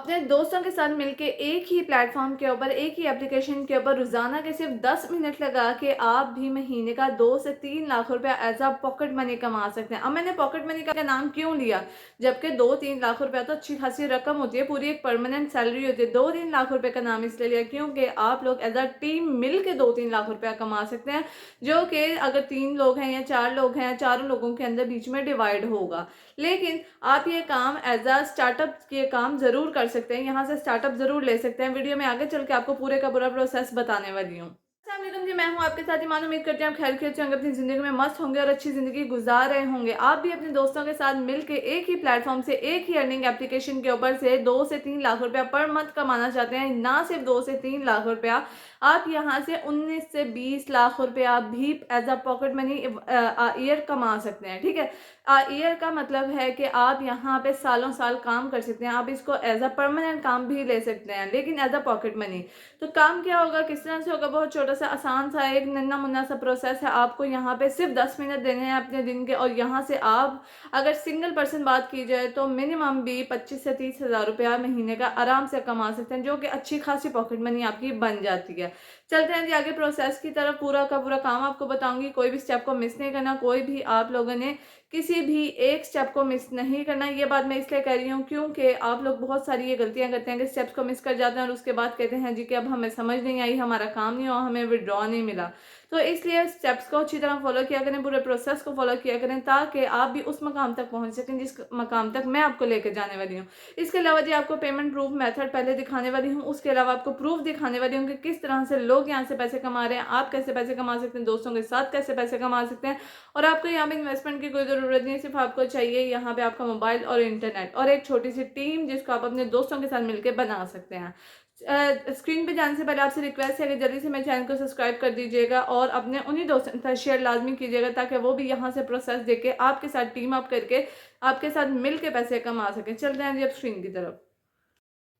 अपने दोस्तों के साथ मिलके एक ही प्लेटफॉर्म के ऊपर, एक ही एप्लीकेशन के ऊपर रोजाना के सिर्फ 10 मिनट लगा के आप भी महीने का 2 से 3 लाख रुपया एज अ पॉकेट मनी कमा सकते हैं। अब मैंने पॉकेट मनी का नाम क्यों लिया, जबकि 2-3 लाख रुपया तो अच्छी खासी रकम होती है, पूरी एक परमानेंट सैलरी होती है। 2-3 लाख रुपए का नाम इसलिए लिया क्योंकि आप लोग एज अ टीम मिल के 2-3 लाख रुपया कमा सकते हैं, जो कि अगर 3 लोग हैं या 4 लोग हैं, चारों लोगों के अंदर बीच में डिवाइड होगा। लेकिन आप ये काम एज अ स्टार्टअप ये काम जरूर कर सकते हैं, यहाँ से स्टार्टअप जरूर ले सकते हैं। वीडियो में आगे चल के आपको पूरे का पूरा प्रोसेस बताने वाली हूँ। अस्सलाम वालेकुम जी, मैं हूँ आपके साथ ईमान। उम्मीद करती हूँ आप खैर खैरियत से होंगे, अपनी जिंदगी में मस्त होंगे और अच्छी जिंदगी गुजार रहे होंगे। आप भी अपने दोस्तों के साथ मिलकर एक ही प्लेटफॉर्म से, एक ही अर्निंग एप्लीकेशन के ऊपर से 2 से 3 लाख रुपया पर मंथ कमाना चाहते हैं। ना सिर्फ 2 से 3 लाख रुपया, आप यहाँ से 19 से 20 लाख रुपया भी as a pocket money year कमा सकते हैं। ठीक है, ईयर का मतलब है कि आप यहाँ पे सालों साल काम कर सकते हैं। आप इसको एज अ परमानेंट काम भी ले सकते हैं, लेकिन एज अ पॉकेट मनी। तो काम क्या होगा, किस तरह से होगा, बहुत छोटा सा आसान सा एक नन्ना मुन्ना सा प्रोसेस है। आपको यहाँ पे सिर्फ 10 मिनट देने हैं अपने दिन के, और यहाँ से आप अगर सिंगल पर्सन बात की जाए तो मिनिमम भी 25 से 30 हज़ार रुपया महीने का आराम से कमा सकते हैं, जो कि अच्छी खासी पॉकेट मनी आपकी बन जाती है। चलते हैं जी आगे प्रोसेस की तरफ। पूरा का पूरा काम आपको बताऊंगी, कोई भी स्टेप को मिस नहीं करना, कोई भी आप लोगों ने किसी भी एक स्टेप को मिस नहीं करना। ये बात मैं इसलिए कह रही हूँ क्योंकि आप लोग बहुत सारी ये गलतियां करते हैं कि स्टेप्स को मिस कर जाते हैं और उसके बाद कहते हैं जी कि अब हमें समझ नहीं आई, हमारा काम नहीं हुआ, हमें विड्रॉ नहीं मिला। तो इसलिए स्टेप्स को अच्छी तरह फॉलो किया करें, पूरे प्रोसेस को फॉलो किया करें, ताकि आप भी उस मकाम तक पहुंच सकें जिस मकाम तक मैं आपको लेकर जाने वाली हूँ। इसके अलावा जी आपको पेमेंट प्रूफ मेथड पहले दिखाने वाली हूँ, उसके अलावा आपको प्रूफ दिखाने वाली हूँ कि किस तरह से लोग यहाँ से पैसे कमा रहे हैं, आप कैसे पैसे कमा सकते हैं, दोस्तों के साथ कैसे पैसे कमा सकते हैं। और आपको यहाँ पे इन्वेस्टमेंट की कोई ज़रूरत नहीं है, सिर्फ आपको चाहिए यहाँ पे आपका मोबाइल और इंटरनेट और एक छोटी सी टीम, जिसको आप अपने दोस्तों के साथ मिलकर बना सकते हैं। स्क्रीन पे जाने से पहले आपसे रिक्वेस्ट है कि जल्दी से मेरे चैनल को सब्सक्राइब कर दीजिएगा और अपने उन्हीं दोस्तों के साथ शेयर लाजमी कीजिएगा, ताकि वो भी यहाँ से प्रोसेस देके आपके साथ टीम अप करके आपके साथ मिल के पैसे कमा सकें। चलते हैं जी अब स्क्रीन की तरफ।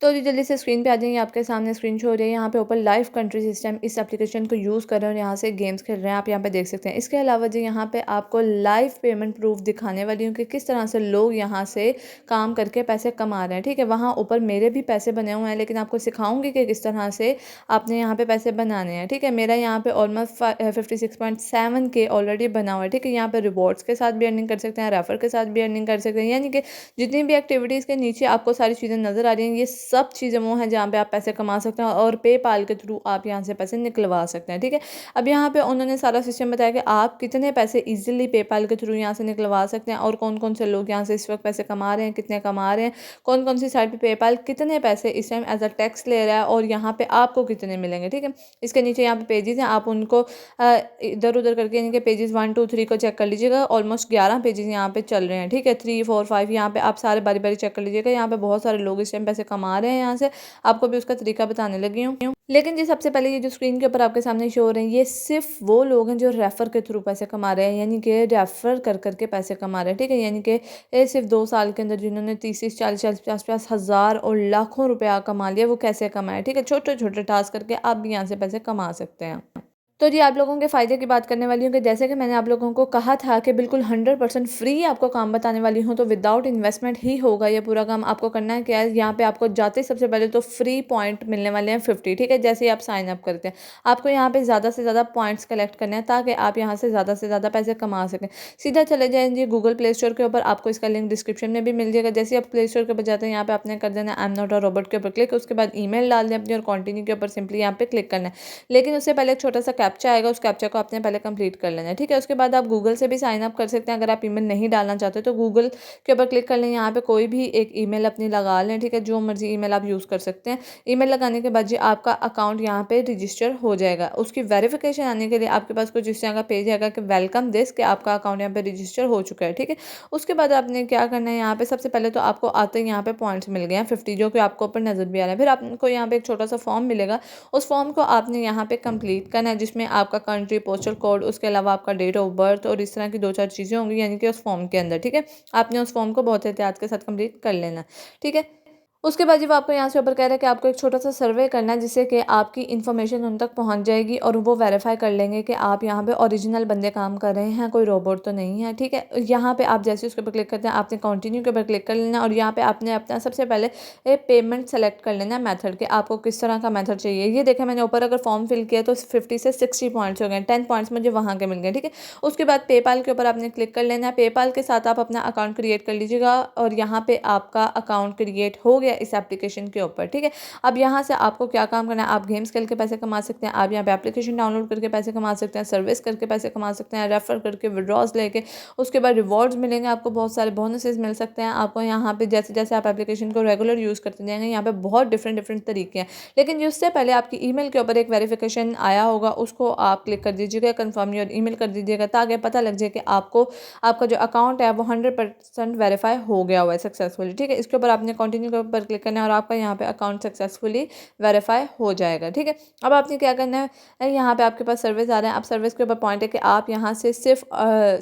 तो जी जल्दी से स्क्रीन पे आ जाइए, आपके सामने स्क्रीन शो हो रही है। यहाँ पे ऊपर लाइव कंट्री सिस्टम इस एप्लीकेशन को यूज़ कर रहे हैं और यहाँ से गेम्स खेल रहे हैं, आप यहाँ पे देख सकते हैं। इसके अलावा जी यहाँ पे आपको लाइव पेमेंट प्रूफ दिखाने वाली हूँ कि किस तरह से लोग यहाँ से काम करके पैसे कमा रहे हैं। ठीक है, वहाँ ऊपर मेरे भी पैसे बने हुए हैं, लेकिन आपको सिखाऊंगी कि किस तरह से आपने यहाँ पे पैसे बनाने हैं। ठीक है, मेरा यहाँ पे ऑलमोस्ट 56.7 के ऑलरेडी बना हुआ है। ठीक है, यहाँ पे रिवॉर्ड्स के साथ भी अर्निंग कर सकते हैं, रेफर के साथ भी अर्निंग कर सकते हैं, यानी कि जितनी भी एक्टिविटीज़ के नीचे आपको सारी चीज़ें नज़र आ रही हैं, ये सब चीज़ें वो हैं जहाँ पे आप पैसे कमा सकते हैं और पेपाल के थ्रू आप यहाँ से पैसे निकलवा सकते हैं। ठीक है, अब यहाँ पे उन्होंने सारा सिस्टम बताया कि आप कितने पैसे इजीली पेपाल के थ्रू यहाँ से निकलवा सकते हैं और कौन कौन से लोग यहाँ से इस वक्त पैसे कमा रहे हैं, कितने कमा रहे हैं, कौन कौन सी साइड पे पेपाल कितने पैसे इस टाइम एज अ टैक्स ले रहा है और यहाँ पे आपको कितने मिलेंगे। ठीक है, इसके नीचे यहाँ पे पेजेस हैं, आप उनको इधर उधर करके यानी कि पेजेस 1 2 3 को चेक कर लीजिएगा। ऑलमोस्ट 11 पेजेस यहाँ पे चल रहे हैं। ठीक है, 3 4 5 यहाँ पे आप सारे बारी बारी चेक कर लीजिएगा। यहाँ पे बहुत सारे लोग इस टाइम पैसे कमा रहे हैं यहाँ से, आपको भी उसका तरीका बताने लगी हूँ। लेकिन जी सबसे पहले ये जो स्क्रीन के ऊपर आपके सामने शो हो रहे हैं, ये सिर्फ वो लोग हैं जो रेफर के थ्रू पैसे कमा रहे हैं, यानी कि रेफर कर करके पैसे कमा रहे हैं। ठीक है, यानी कि ये सिर्फ 2 साल के अंदर जिन्होंने 30 40 40 50 50 हज़ार और लाखों रुपया कमा लिया, वो कैसे कमाए। ठीक है, छोटे छोटे टास्क करके आप भी यहाँ से पैसे कमा सकते हैं। तो जी आप लोगों के फ़ायदे की बात करने वाली हूँ कि जैसे कि मैंने आप लोगों को कहा था कि बिल्कुल 100% फ्री आपको काम बताने वाली हूँ, तो विदाउट इन्वेस्टमेंट ही होगा ये पूरा काम। आपको करना है क्या है, यहाँ पे आपको जाते सबसे पहले तो फ्री पॉइंट मिलने वाले हैं 50। ठीक है, जैसे ही आप साइन अप करते हैं आपको यहाँ पे ज़्यादा से ज़्यादा पॉइंट्स कलेक्ट करने हैं, ताकि आप यहाँ से ज़्यादा पैसे कमा सकें। सीधा चले जाएँ जी गूगल प्ले स्टोर के ऊपर, आपको इसका लिंक डिस्क्रिप्शन में भी मिल जाएगा। जैसे आप प्ले स्टोर के ऊपर जाते हैं, यहाँ पे आपने कर देना I am not a robot के ऊपर क्लिक, उसके बाद ईमेल डाल दें अपनी और कंटिन्यू के ऊपर सिंपली यहाँ पे क्लिक करना है। लेकिन उससे पहले एक छोटा सा कैप्चा आएगा, उस कैप्चा को आपने पहले कंप्लीट कर लेना है। ठीक है, उसके बाद आप गूगल से भी साइन अप कर सकते हैं। अगर आप ईमेल नहीं डालना चाहते तो गूगल के ऊपर क्लिक कर लें, यहाँ पे कोई भी एक ईमेल अपनी लगा लें। ठीक है, जो मर्जी ईमेल आप यूज़ कर सकते हैं। ईमेल लगाने के बाद जी आपका अकाउंट यहाँ पे रजिस्टर हो जाएगा। उसकी वेरिफिकेशन आने के लिए आपके पास कुछ इस तरह का पेज आएगा कि वेलकम दिस, कि आपका अकाउंट यहाँ पे रजिस्टर हो चुका है। ठीक है, उसके बाद आपने क्या करना है, यहाँ पे सबसे पहले तो आपको आते ही यहाँ पे पॉइंट्स मिल गए हैं 50, जो कि आपको ऊपर नजर भी आ रहा है। फिर आपको यहाँ पे एक छोटा सा फॉर्म मिलेगा, उस फॉर्म को आपने यहाँ पे कंप्लीट करना है, जिसमें आपका कंट्री, पोस्टल कोड, उसके अलावा आपका डेट ऑफ बर्थ और इस तरह की 2 4 चीज़ें होंगी, यानी कि उस फॉर्म के अंदर। ठीक है, आपने उस फॉर्म को बहुत एहतियात के साथ कंप्लीट कर लेना। ठीक है, उसके बाद जी वो आपको यहाँ से ऊपर कह रहा है कि आपको एक छोटा सा सर्वे करना है, जिससे कि आपकी इन्फॉर्मेशन उन तक पहुँच जाएगी और वो वेरीफाई कर लेंगे कि आप यहाँ पे ओरिजिनल बंदे काम कर रहे हैं, कोई रोबोट तो नहीं है। ठीक है, यहाँ पे आप जैसे उसके ऊपर क्लिक करते हैं, आपने कंटिन्यू के ऊपर क्लिक कर लेना और यहाँ पे आपने अपना सबसे पहले पेमेंट सेलेक्ट कर लेना है मेथड के, आपको किस तरह का मेथड चाहिए। ये देखें मैंने ऊपर अगर फॉर्म फिल किया तो 50 से 60 पॉइंट्स हो गए, 10 पॉइंट्स मुझे वहाँ के मिल गए। ठीक है, उसके बाद पेपाल के ऊपर आपने क्लिक कर लेना है। पेपाल के साथ आप अपना अकाउंट क्रिएट कर लीजिएगा और यहाँ पे आपका अकाउंट क्रिएट हो गया इस एप्लीकेशन के ऊपर। ठीक है, अब यहाँ से आपको क्या काम करना है, आप गेम्स खेल के पैसे कमा सकते हैं, आप यहाँ पे एप्लीकेशन डाउनलोड करके पैसे कमा सकते हैं, सर्विस करके पैसे कमा सकते हैं, रेफर करके विड्रॉज लेके, उसके बाद रिवॉर्ड्स मिलेंगे, आपको बहुत सारे बोनसेस मिल सकते हैं। आपको यहाँ पे जैसे जैसे आप एप्लीकेशन को रेगुलर यूज़ करते जाएंगे, यहाँ पे बहुत डिफरेंट डिफरेंट तरीके हैं। लेकिन उससे पहले आपकी ईमेल के ऊपर एक वेरिफिकेशन आया होगा, उसको आप क्लिक कर दीजिएगा, कन्फर्म योर ईमेल कर दीजिएगा, ताकि पता लग जाए कि आपको आपका जो अकाउंट है वो 100% वेरीफाई हो गया हुआ है सक्सेसफुली। ठीक है, इसके ऊपर आपने कंटिन्यू के ऊपर क्लिक करना है और आपका यहाँ पे अकाउंट सक्सेसफुली वेरीफाई हो जाएगा। ठीक है, अब आपने क्या करना है, यहाँ पे आपके पास सर्विस आ रहे हैं। अब सर्विस के ऊपर पॉइंट है कि आप यहाँ से सिर्फ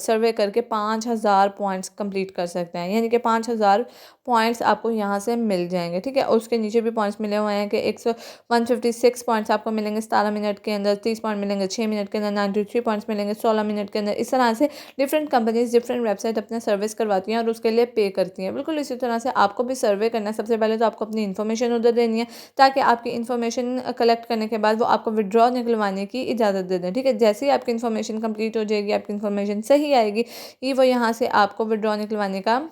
सर्वे करके 5000 पॉइंट्स कंप्लीट कर सकते हैं, यानी कि 5000 पॉइंट्स आपको यहाँ से मिल जाएंगे। ठीक है, उसके नीचे भी पॉइंट्स मिले हुए हैं कि 156 पॉइंट्स आपको मिलेंगे 17 मिनट के अंदर, 30 पॉइंट मिलेंगे 6 मिनट के अंदर, 93 पॉइंट्स मिलेंगे 16 मिनट के अंदर। इस तरह से डिफरेंट कंपनीज डिफरेंट वेबसाइट अपना सर्विस करवाती हैं और उसके लिए पे करती हैं। बिल्कुल इसी तरह से आपको भी सर्वे करना है। सबसे पहले तो आपको अपनी इन्फॉर्मेशन उधर देनी है, ताकि आपकी इन्फॉर्मेशन कलेक्ट करने के बाद वो आपको विड्रॉ निकलवाने की इजाज़त दे दें। ठीक है, जैसे ही आपकी इन्फॉर्मेशन कंप्लीट हो जाएगी, आपकी इन्फॉर्मेशन सही आएगी, ये वो यहाँ से आपको विड्रॉ निकलवाने का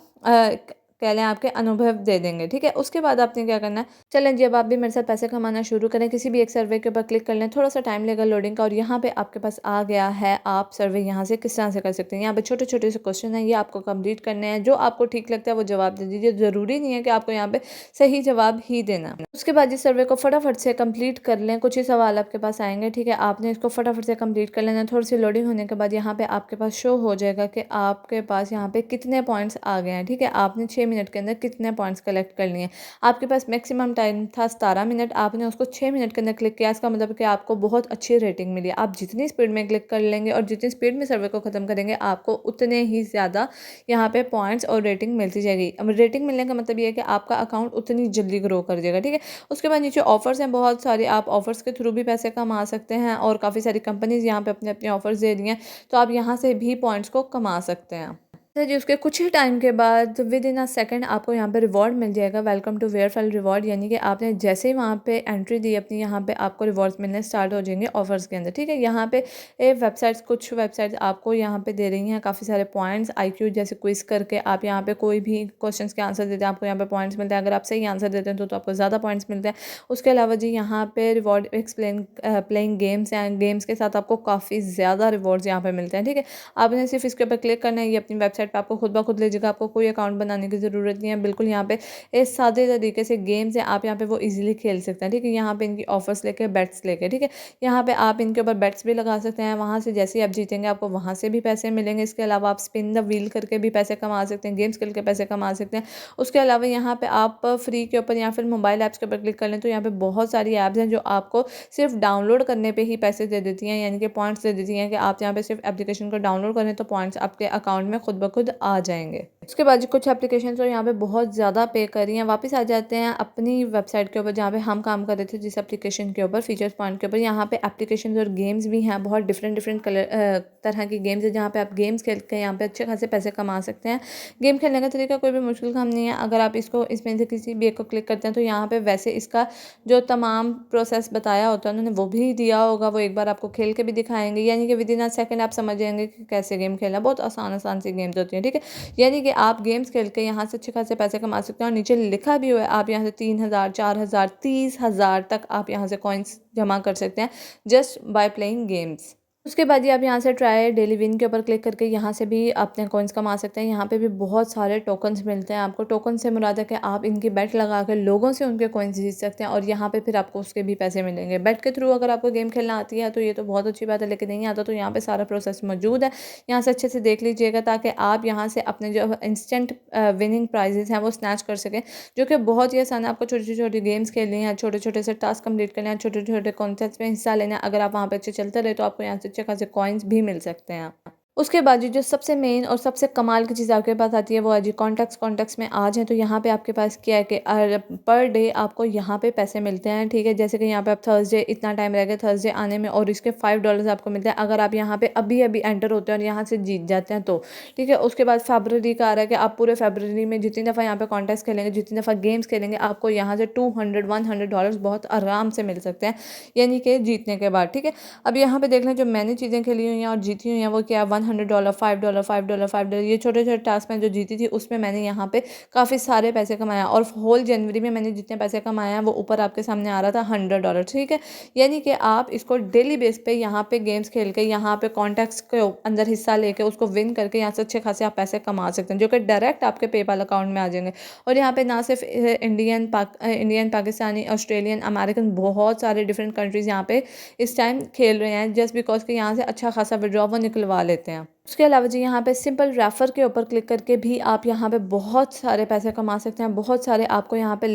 कह लें आपके अनुभव दे देंगे। ठीक है, उसके बाद आपने क्या करना है, चलें जी अब आप भी मेरे साथ पैसे कमाना शुरू करें। किसी भी एक सर्वे के ऊपर क्लिक कर लें, थोड़ा सा टाइम लेगा लोडिंग का और यहाँ पे आपके पास आ गया है। आप सर्वे यहाँ से किस तरह से कर सकते हैं। यहाँ पे छोटे छोटे से क्वेश्चन हैं, ये आपको कंप्लीट करने हैं। जो आपको ठीक लगता है वो जवाब दे दीजिए, ज़रूरी नहीं है कि आपको यहाँ पे सही जवाब ही देना। उसके बाद इस सर्वे को फटाफट से कंप्लीट कर लें। कुछ ही सवाल आपके पास आएंगे। ठीक है, आपने इसको फटाफट से कंप्लीट कर लेना। थोड़ी सी लोडिंग होने के बाद यहाँ पे आपके पास शो हो जाएगा कि आपके पास यहाँ पे कितने पॉइंट्स आ गए हैं। ठीक है, आपने 6 मिनट के अंदर कितने पॉइंट्स कलेक्ट कर लिए। आपके पास मैक्सिमम टाइम था 17 मिनट, आपने उसको 6 मिनट के अंदर क्लिक किया। इसका मतलब कि आपको बहुत अच्छी रेटिंग मिली। आप जितनी स्पीड में क्लिक कर लेंगे और जितनी स्पीड में सर्वे को ख़त्म करेंगे, आपको उतने ही ज़्यादा यहाँ पे पॉइंट्स और रेटिंग मिलती जाएगी। अब रेटिंग मिलने का मतलब ये है कि आपका अकाउंट उतनी जल्दी ग्रो कर जाएगा। ठीक है, उसके बाद नीचे ऑफर्स हैं बहुत सारे, आप ऑफर्स के थ्रू भी पैसे कमा सकते हैं और काफ़ी सारी कंपनीज यहाँ पे अपने अपने ऑफर्स दे रही हैं, तो आप यहाँ से भी पॉइंट्स को कमा सकते हैं। अच्छा जी, उसके कुछ ही टाइम के बाद विद इन अ सेकंड आपको यहाँ पे रिवॉर्ड मिल जाएगा, वेलकम टू वेयरफेल रिवॉर्ड, यानी कि आपने जैसे ही वहाँ पे एंट्री दी अपनी, यहाँ पे आपको रिवॉर्ड्स मिलने स्टार्ट हो जाएंगे ऑफर्स के अंदर। ठीक है, यहाँ पे कुछ वेबसाइट्स आपको यहाँ पे दे रही हैं काफ़ी सारे पॉइंट्स। IQ जैसे क्विज करके आप यहाँ पे कोई भी क्वेश्चन के आंसर देते हैं, आपको यहाँ पे पॉइंट्स मिलते हैं। अगर आप सही आंसर देते हैं तो आपको ज़्यादा पॉइंट्स मिलते हैं। उसके अलावा जी यहाँ पे रिवॉर्ड प्लेइंग गेम्स हैं, गेम्स के साथ आपको काफ़ी ज़्यादा रिवॉर्ड्स यहाँ पे मिलते हैं। ठीक है, आपने सिर्फ इसके ऊपर क्लिक करना है, ये अपनी वेबसाइट पे आपको खुद ब खुद ले जाएगा। आपको कोई अकाउंट बनाने की ज़रूरत नहीं है। बिल्कुल यहाँ पे इस सादे तरीके से गेम्स हैं, आप यहाँ पे वो इजीली खेल सकते हैं। ठीक है, यहाँ पे इनकी ऑफर्स लेके बेट्स लेके, ठीक है, यहाँ पे आप इनके ऊपर बेट्स भी लगा सकते हैं। वहाँ से जैसे ही आप जीतेंगे आपको वहाँ से भी पैसे मिलेंगे। इसके अलावा आप स्पिन द व्हील करके भी पैसे कमा सकते हैं, गेम्स खेल के पैसे कमा सकते हैं। उसके अलावा यहाँ पे आप फ्री के ऊपर या फिर मोबाइल ऐप्स के ऊपर क्लिक कर लें तो यहाँ पे बहुत सारी ऐप्स हैं जो आपको सिर्फ डाउनलोड करने पे ही पैसे दे देती हैं, यानी कि पॉइंट्स दे देती हैं कि आप यहाँ पे सिर्फ एप्लीकेशन को डाउनलोड करें तो पॉइंट्स आपके अकाउंट में खुद ब खुद आ जाएंगे। उसके बाद कुछ एप्लीकेशन तो यहाँ पे बहुत ज़्यादा पे कर रही हैं। वापस आ जाते हैं अपनी वेबसाइट के ऊपर जहाँ पे हम काम कर रहे थे, जिस एप्लीकेशन के ऊपर फीचर्स पॉइंट के ऊपर। यहाँ पे एप्लीकेशन और गेम्स भी हैं, बहुत डिफरेंट डिफरेंट तरह की गेम्स है जहाँ पे आप गेम्स खेल के यहाँ पे अच्छे खासे पैसे कमा सकते हैं। गेम खेलने का तरीका कोई भी मुश्किल काम नहीं है। अगर आप इसमें से किसी भी एक को क्लिक करते हैं तो यहाँ पे वैसे इसका जो तमाम प्रोसेस बताया होता है उन्होंने वो भी दिया होगा, वो एक बार आपको खेल के भी दिखाएंगे, यानी कि विद इन अ सेकंड आप समझ जाएंगे कि कैसे गेम खेलना। बहुत आसान आसान सी गेम्स होती हैं। ठीक है, यानी कि आप गेम्स खेल के यहाँ से अच्छे खासे पैसे कमा सकते हैं। और नीचे लिखा भी हुआ है आप यहाँ से 3000, 4000, 30,000 तक आप यहाँ से कॉइन्स जमा कर सकते हैं जस्ट बाय प्लेइंग गेम्स। उसके बाद ये आप यहाँ से ट्राई डेली विन के ऊपर क्लिक करके यहाँ से भी अपने कॉइन्स कमा सकते हैं। यहाँ पे भी बहुत सारे टोकन्स मिलते हैं आपको। टोकन से मुराद है कि आप इनकी बेट लगा कर लोगों से उनके कॉइन्स जीत सकते हैं और यहाँ पे फिर आपको उसके भी पैसे मिलेंगे बेट के थ्रू। अगर आपको गेम खेलना आती है तो ये तो बहुत अच्छी बात है, लेकिन नहीं आता तो यहाँ पे सारा प्रोसेस मौजूद है, यहाँ से अच्छे से देख लीजिएगा ताकि आप यहाँ से अपने जो इंस्टेंट विनिंग प्राइजेस हैं वो स्नैच कर सकें, जो कि बहुत ही आसान है। आपको छोटी छोटी गेम्स खेलनी है, छोटे छोटे से टास्क कंप्लीट करने हैं, छोटे छोटे कॉन्टेस्ट में हिस्सा लेना है। अगर आप वहाँ पे अच्छे चलते रहे तो आपको यहाँ से अच्छे खासे कॉइन्स भी मिल सकते हैं। उसके बाद जो सबसे मेन और सबसे कमाल की चीज़ आपके पास आती है वो है जी कॉन्टैक्ट्स। कॉन्टैक्ट्स में आ जाएँ तो यहाँ पे आपके पास क्या है कि पर डे आपको यहाँ पे पैसे मिलते हैं, ठीक है। जैसे कि यहाँ पे आप थर्सडे इतना टाइम रह गया थर्सडे आने में और इसके $5 आपको मिलते हैं अगर आप यहाँ पे अभी-अभी एंटर होते हैं और यहाँ से जीत जाते हैं तो, ठीक है। उसके बाद फ़रवरी का आ रहा है कि आप पूरे फ़रवरी में जितनी दफ़ा यहाँ पे कॉन्टेस्ट खेलेंगे, जितनी दफ़ा गेम्स खेलेंगे, आपको यहाँ से 200 $100 बहुत आराम से मिल सकते हैं, यानी कि जीतने के बाद, ठीक है। अब यहाँ पे देख लें जो मैंने चीज़ें खेली हुई हैं और जीती हुई हैं वो क्या है, $100 $5 $5 $5 ये छोटे-छोटे टास्क में जो जीती थी उसमें मैंने यहाँ पे काफ़ी सारे पैसे कमाए और होल जनवरी में मैंने जितने पैसे कमाए हैं वो ऊपर आपके सामने आ रहा था $100, ठीक है। यानी कि आप इसको डेली बेस पे यहाँ पे गेम्स खेल के यहाँ पे कॉन्टेक्ट्स के अंदर हिस्सा लेके उसको विन करके यहाँ से अच्छे खासे आप पैसे कमा सकते हैं जो कि डायरेक्ट आपके पेपाल अकाउंट में आ जाएंगे। और यहाँ पे ना सिर्फ इंडियन, पाकिस्तानी, ऑस्ट्रेलियन, अमेरिकन बहुत सारे डिफरेंट कंट्रीज़ यहाँ पे इस टाइम खेल रहे हैं जस्ट बिकॉज कि यहाँ से अच्छा खासा विड्रॉ वो निकलवा लेते हैं। उसके अलावा जी यहाँ पे सिंपल रेफर के ऊपर क्लिक करके भी आप यहाँ पे बहुत सारे पैसे कमा सकते हैं। बहुत सारे आपको यहाँ पे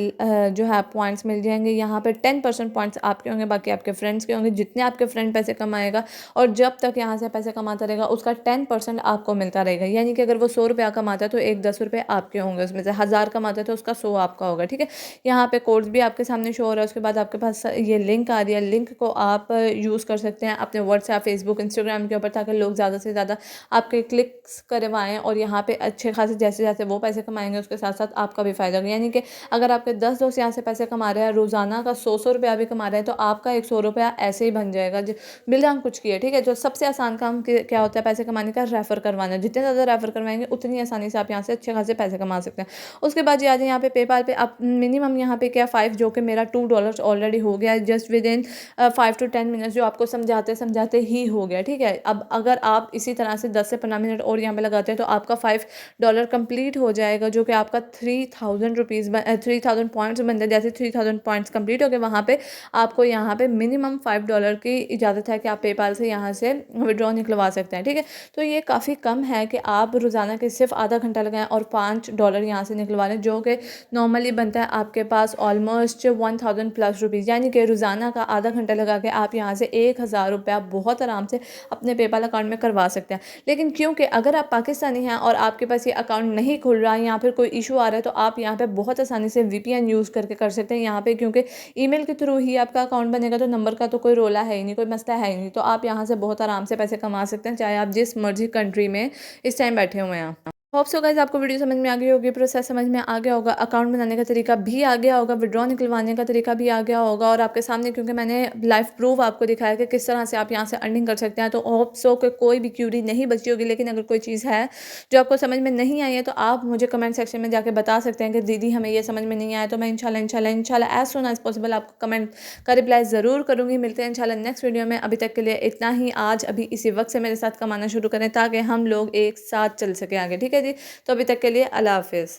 जो है पॉइंट्स मिल जाएंगे। यहाँ पे 10% पॉइंट्स आपके होंगे, बाकी आपके फ्रेंड्स के होंगे। जितने आपके फ्रेंड पैसे कमाएगा और जब तक यहाँ से पैसे कमाता रहेगा उसका 10% आपको मिलता रहेगा। यानी कि अगर वो 100 रुपया कमाता है तो एक 10 रुपये आपके होंगे, उसमें से 1000 कमाता है तो उसका 100 आपका होगा, ठीक है। यहाँ पे कोड्स भी आपके सामने शो हो रहा है। उसके बाद आपके पास ये लिंक आ रही है, लिंक को आप यूज़ कर सकते हैं अपने व्हाट्सएप, फेसबुक, इंस्टाग्राम के ऊपर ताकि लोग ज़्यादा से ज़्यादा आपके क्लिक्स करवाएं और यहाँ पे अच्छे खासे जैसे जैसे वो पैसे कमाएंगे उसके साथ साथ आपका भी फ़ायदा होगा। यानी कि अगर आपके 10 दोस्त यहाँ से पैसे कमा रहे हैं, रोज़ाना का 100 रुपया भी कमा रहे हैं तो आपका एक 100 रुपया ऐसे ही बन जाएगा बिना कुछ किए, ठीक है। जो सबसे आसान काम क्या होता है पैसे कमाने का, रेफ़र करवाना। जितने ज़्यादा रेफ़र करवाएंगे उतनी आसानी से आप यहाँ से अच्छे खासे पैसे कमा सकते हैं। उसके बाद आ जाए यहाँ पे पेपाल पे आप मिनिमम यहाँ पे क्या 5 जो कि मेरा $2 ऑलरेडी हो गया है just with in 5 to 10 minutes जो आपको समझाते समझाते ही हो गया, ठीक है। अब अगर आप इसी तरह से 10 से 15 मिनट और यहाँ पे लगाते हैं तो आपका $5 कंप्लीट हो जाएगा जो कि आपका 3000 पॉइंट्स बनते हैं। जैसे 3000 पॉइंट्स कंप्लीट हो गए वहाँ पे आपको यहाँ पे मिनिमम $5 की इजाज़त है कि आप पेपाल से यहाँ से विड्रॉ निकलवा सकते हैं, ठीक है। तो ये काफ़ी कम है कि आप रोज़ाना के सिर्फ आधा घंटा लगाएं और $5 यहाँ से निकलवा लें जो कि नॉर्मली बनता है आपके पास ऑलमोस्ट 1000 प्लस रुपीज़। यानी कि रोज़ाना का आधा घंटा लगा के आप यहाँ से 1000 रुपया बहुत आराम से अपने पेपाल अकाउंट में करवा सकते हैं। लेकिन क्योंकि अगर आप पाकिस्तानी हैं और आपके पास ये अकाउंट नहीं खुल रहा है या फिर कोई इशू आ रहा है तो आप यहाँ पे बहुत आसानी से VPN यूज़ करके कर सकते हैं। यहाँ पे क्योंकि ईमेल के थ्रू ही आपका अकाउंट बनेगा तो नंबर का तो कोई रोला है ही नहीं, कोई मसला है ही नहीं। तो आप यहाँ से बहुत आराम से पैसे कमा सकते हैं चाहे आप जिस मर्जी कंट्री में इस टाइम बैठे हुए हैं। होप सो गाइस आपको वीडियो समझ में आ गई होगी, प्रोसेस समझ में आ गया होगा, अकाउंट बनाने का तरीका भी आ गया होगा, विड्रॉ निकलवाने का तरीका भी आ गया होगा और आपके सामने क्योंकि मैंने लाइव प्रूफ आपको दिखाया कि किस तरह से आप यहाँ से अर्निंग कर सकते हैं। तो होप सो कि कोई भी क्यूरी नहीं बची होगी। लेकिन अगर कोई चीज़ है जो आपको समझ में नहीं आई है तो आप मुझे कमेंट सेक्शन में जाकर बता सकते हैं कि दीदी हमें ये समझ में नहीं आया। तो मैं इंशाल्लाह एज सुन एज पॉसिबल आपको कमेंट का रिप्लाई ज़रूर करूँगी। मिलते हैं इंशाल्लाह नेक्स्ट वीडियो में। अभी तक के लिए इतना ही। आज अभी इसी वक्त से मेरे साथ कमाना शुरू करें ताकि हम लोग एक साथ चल सकें आगे, ठीक है जी। तो अभी तक के लिए अल्लाह हाफिज़।